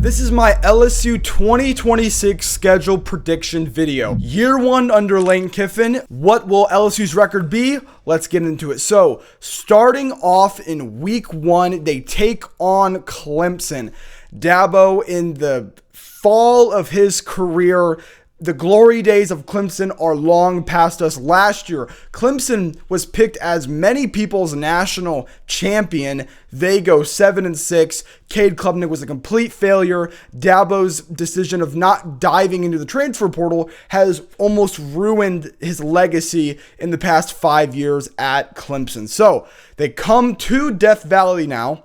This is my LSU 2026 schedule prediction video. Year one under Lane Kiffin. What will LSU's record be? Let's get into it. So, starting off in week one, they take on Clemson. Dabo, in the fall of his career, the glory days of Clemson are long past us. Last year, Clemson was picked as many people's national champion. They go 7-6. Cade Klubnik was a complete failure. Dabo's decision of not diving into the transfer portal has almost ruined his legacy in the past 5 years at Clemson. So they come to Death Valley now.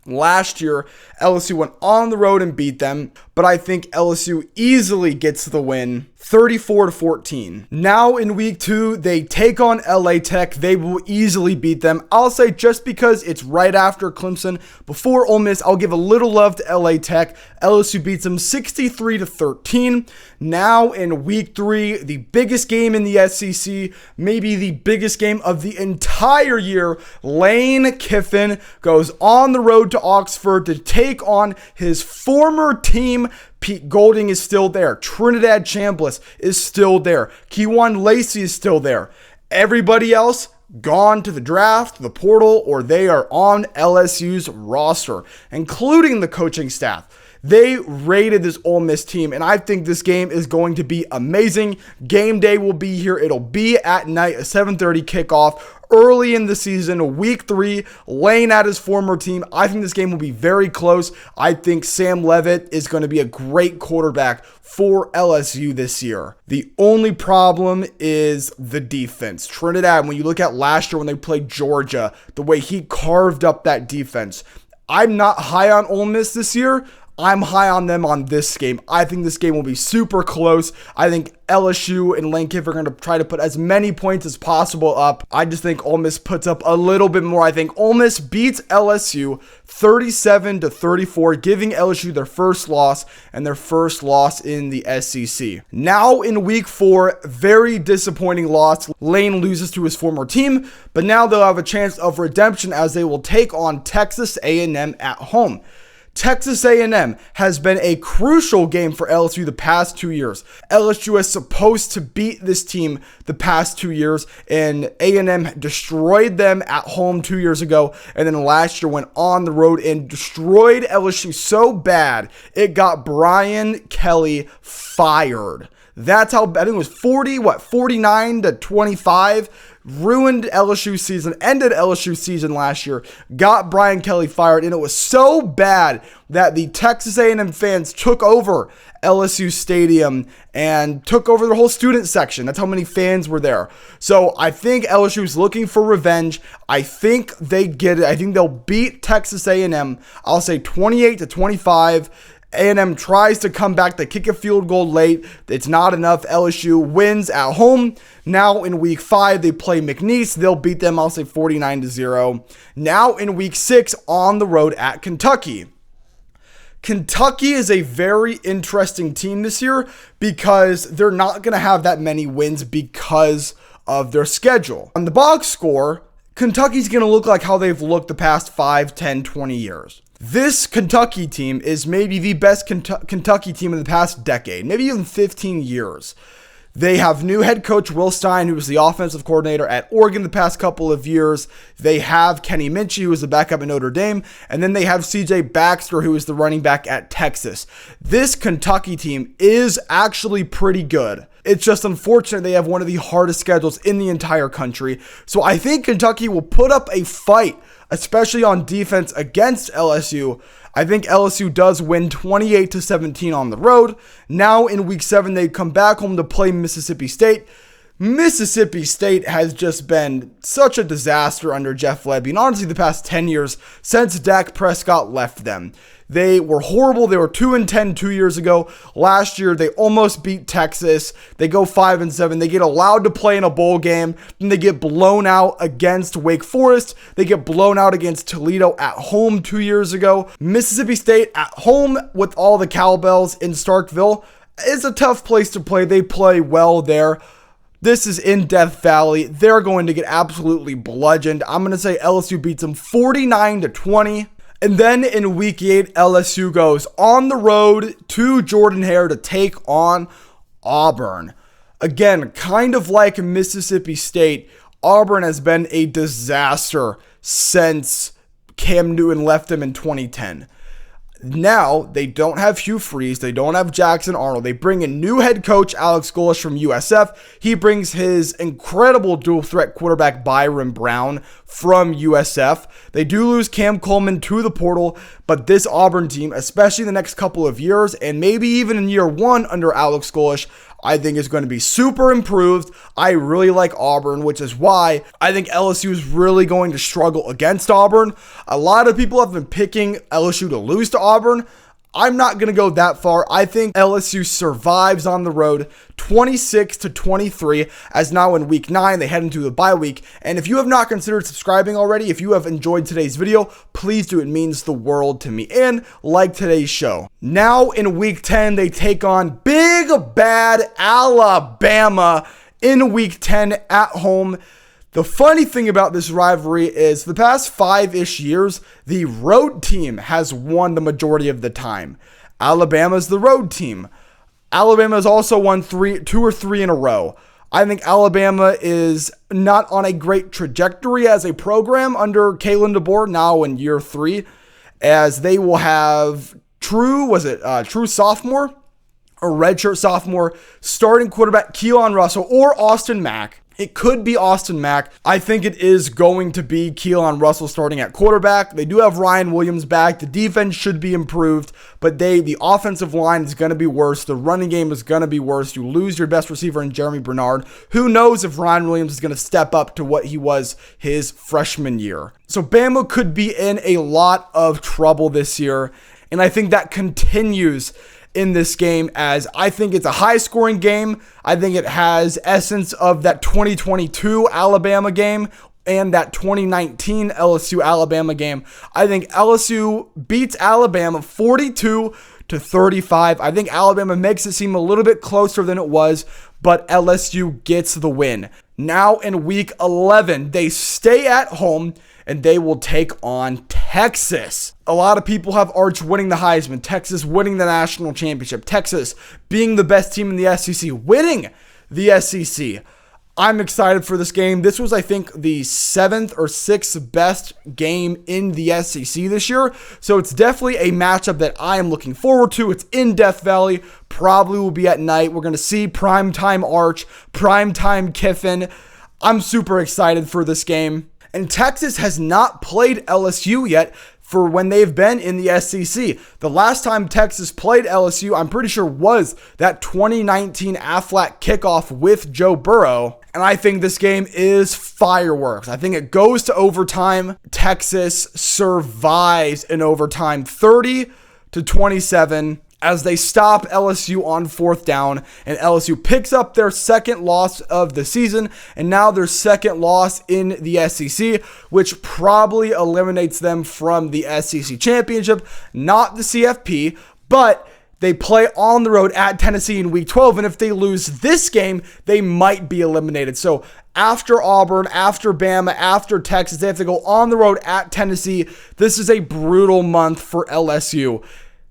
Last year, LSU went on the road and beat them, but I think LSU easily gets the win, 34-14. Now in week two, they take on LA Tech. They will easily beat them. I'll say just because it's right after Clemson, before Ole Miss, I'll give a little love to LA Tech. LSU beats them 63-13. Now in week three, the biggest game in the SEC, maybe the biggest game of the entire year, Lane Kiffin goes on the road to Oxford to take on his former team. Pete Golding is still there. Trinidad Chambliss is still there. Kewan Lacey is still there. Everybody else gone to the draft, the portal, or they are on LSU's roster, including the coaching staff. They rated this Ole Miss team, and I think this game is going to be amazing. Game day will be here. It'll be at night, a 7:30 kickoff. Early in the season, week three, Lane at his former team. I think this game will be very close. I think Sam Leavitt is going to be a great quarterback for LSU this year. The only problem is the defense. Trinidad, when you look at last year when they played Georgia, the way he carved up that defense. I'm not high on Ole Miss this year. I'm high on them on this game. I think this game will be super close. I think LSU and Lane Kiffin are going to try to put as many points as possible up. I just think Ole Miss puts up a little bit more. I think Ole Miss beats LSU 37-34, giving LSU their first loss and their first loss in the SEC. Now in week four, very disappointing loss. Lane loses to his former team, but now they'll have a chance of redemption as they will take on Texas A&M at home. Texas A&M has been a crucial game for LSU the past 2 years. LSU is supposed to beat this team the past 2 years, and A&M destroyed them at home 2 years ago, and then last year went on the road and destroyed LSU so bad, it got Brian Kelly fired. That's how bad. I think it was 49-25. Ruined LSU season, ended LSU season last year, got Brian Kelly fired, and it was so bad that the Texas A&M fans took over LSU Stadium and took over the whole student section. That's how many fans were there. So I think LSU is looking for revenge. I think they get it. I think they'll beat Texas A&M. I'll say 28-25. A&M tries to come back. They kick a field goal late. It's not enough. LSU wins at home. Now in week 5, they play McNeese. They'll beat them, I'll say 49-0. Now in week 6, on the road at Kentucky. Kentucky is a very interesting team this year because they're not going to have that many wins because of their schedule. On the box score, Kentucky's going to look like how they've looked the past 5, 10, 20 years. This Kentucky team is maybe the best Kentucky team in the past decade, maybe even 15 years. They have new head coach Will Stein, who was the offensive coordinator at Oregon the past couple of years. They have Kenny Minchey, who is the backup at Notre Dame. And then they have CJ Baxter, who is the running back at Texas. This Kentucky team is actually pretty good. It's just unfortunate they have one of the hardest schedules in the entire country. So I think Kentucky will put up a fight, especially on defense against LSU. I think LSU does win 28-17 on the road. Now in week 7, they come back home to play Mississippi State. Mississippi State has just been such a disaster under Jeff Lebby, and honestly the past 10 years since Dak Prescott left them. They were horrible. They were 2-10 2 years ago. Last year, they almost beat Texas. They go 5-7. They get allowed to play in a bowl game. Then they get blown out against Wake Forest. They get blown out against Toledo at home 2 years ago. Mississippi State at home with all the cowbells in Starkville is a tough place to play. They play well there. This is in Death Valley. They're going to get absolutely bludgeoned. I'm going to say LSU beats them 49-20. And then in week 8, LSU goes on the road to Jordan-Hare to take on Auburn. Again, kind of like Mississippi State, Auburn has been a disaster since Cam Newton left them in 2010. Now, they don't have Hugh Freeze. They don't have Jackson Arnold. They bring in new head coach Alex Golesh from USF. He brings his incredible dual threat quarterback Byron Brown from USF. They do lose Cam Coleman to the portal, but this Auburn team, especially the next couple of years, and maybe even in year 1 under Alex Golesh, I think is going to be super improved. I really like Auburn, which is why I think LSU is really going to struggle against Auburn. A lot of people have been picking LSU to lose to Auburn. I'm not going to go that far. I think LSU survives on the road 26-23, as now in week 9 they head into the bye week. And if you have not considered subscribing already, if you have enjoyed today's video, please do. It means the world to me. And like today's show. Now in week 10 they take on big bad Alabama in week 10 at home. The funny thing about this rivalry is the past 5-ish years, the road team has won the majority of the time. Alabama's the road team. Alabama has also won 2 or 3 in a row. I think Alabama is not on a great trajectory as a program under Kalen DeBoer now in year 3, as they will have true sophomore or redshirt sophomore starting quarterback Keelan Russell or Austin Mack. It could be Austin Mack. I think it is going to be Keelan Russell starting at quarterback. They do have Ryan Williams back. The defense should be improved, but the offensive line is going to be worse. The running game is going to be worse. You lose your best receiver in Jeremy Bernard. Who knows if Ryan Williams is going to step up to what he was his freshman year. So Bama could be in a lot of trouble this year, and I think that continues in this game, as I think it's a high-scoring game. I think it has essence of that 2022 Alabama game and that 2019 LSU-Alabama game. I think LSU beats Alabama 42-35. I think Alabama makes it seem a little bit closer than it was, but LSU gets the win. Now in week 11, they stay at home and they will take on Texas. A lot of people have Arch winning the Heisman, Texas winning the national championship, Texas being the best team in the SEC, winning the SEC. I'm excited for this game. This was, I think, the 7th or 6th best game in the SEC this year. So it's definitely a matchup that I am looking forward to. It's in Death Valley. Probably will be at night. We're going to see primetime Arch, primetime Kiffin. I'm super excited for this game. And Texas has not played LSU yet for when they've been in the SEC. The last time Texas played LSU, I'm pretty sure, was that 2019 Aflac kickoff with Joe Burrow. And I think this game is fireworks. I think it goes to overtime. Texas survives in overtime 30-27. As they stop LSU on 4th down, and LSU picks up their second loss of the season, and now their second loss in the SEC, which probably eliminates them from the SEC championship, not the CFP, but they play on the road at Tennessee in week 12, and if they lose this game, they might be eliminated. So after Auburn, after Bama, after Texas, they have to go on the road at Tennessee. This is a brutal month for LSU.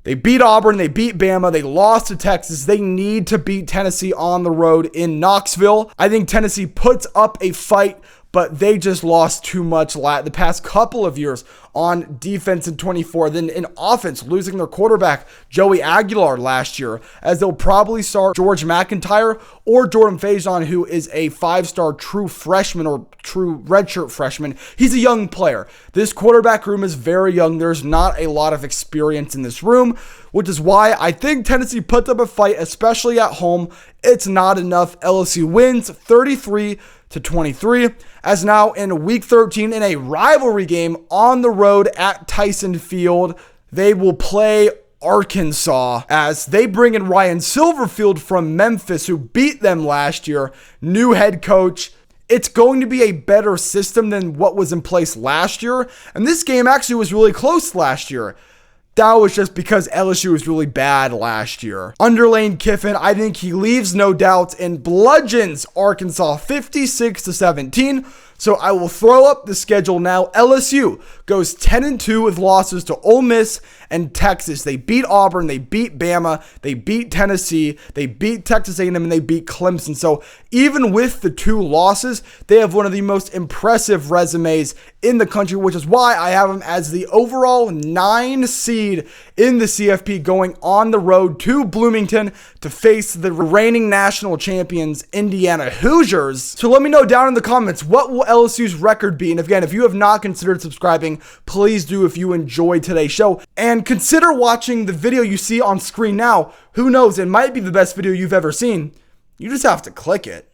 They beat Auburn, they beat Bama, they lost to Texas. They need to beat Tennessee on the road in Knoxville. I think Tennessee puts up a fight, but they just lost too much the past couple of years on defense in 24. Then in offense, losing their quarterback, Joey Aguilar, last year, as they'll probably start George McIntyre or Jordan Faison, who is a 5-star true freshman or true redshirt freshman. He's a young player. This quarterback room is very young. There's not a lot of experience in this room, which is why I think Tennessee puts up a fight, especially at home. It's not enough. LSU wins 33-23, as now in week 13 in a rivalry game on the road at Tyson Field, they will play Arkansas, as they bring in Ryan Silverfield from Memphis, who beat them last year. New head coach. It's going to be a better system than what was in place last year, and this game actually was really close last year. That was just because LSU was really bad last year. Under Lane Kiffin, I think he leaves no doubts and bludgeons Arkansas 56-17. So I will throw up the schedule now. LSU goes 10-2 with losses to Ole Miss and Texas. They beat Auburn, they beat Bama, they beat Tennessee, they beat Texas A&M, and they beat Clemson. So even with the 2 losses, they have one of the most impressive resumes in the country, which is why I have them as the overall 9 seed in the CFP, going on the road to Bloomington to face the reigning national champions, Indiana Hoosiers. So let me know down in the comments, what will LSU's record be? And again, if you have not considered subscribing, please do if you enjoyed today's show. And consider watching the video you see on screen now. Who knows, it might be the best video you've ever seen. You just have to click it.